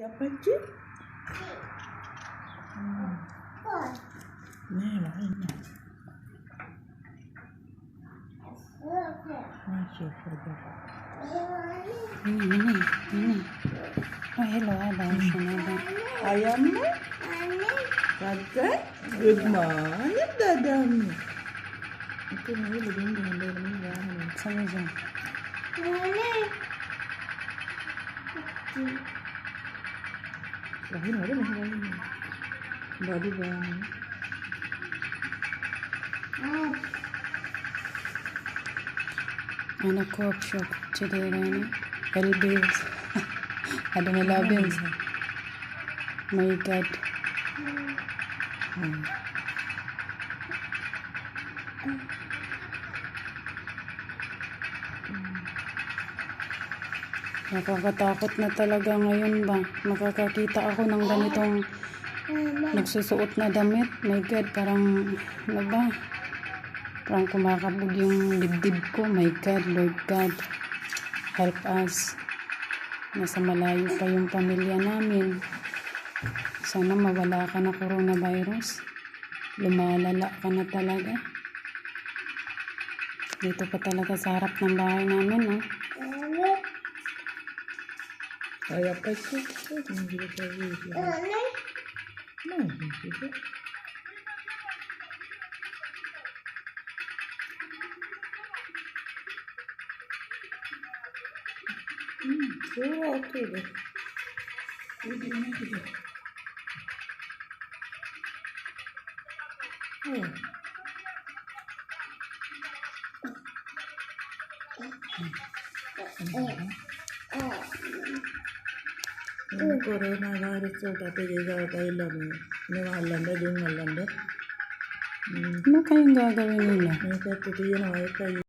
Yapacı? Ne var yine? Masih kerja. Ini. Oh, hello, ada sana. Ayam mı? Kata? Good morning, dadam. Itu nanti begini dengan dalam ini ya. Sana dyan. Lahir ada masih lagi. Body bang. Ana cook shop today, Elbils. Ada may labins. My God. Nakakatakot na talaga ngayon ba? Makakakita ako ng ganitong nagsusuot na damit. My God, parang ano ba? Parang kumakabog yung dibdib ko. My God, Lord God, help us. Nasa malayo pa yung pamilya namin. Sana mawala ka na coronavirus. Lumalala ka na talaga. Dito pa talaga sa harap ng bahay namin, no? Ay, apa sih? Hindi ko sabi. Hindi. Okay deh. Ini gitu. Corona virus tapi juga kailan ni malanda din malanda. Ano kayong gagawin nila? Ni sa tutuyo na ay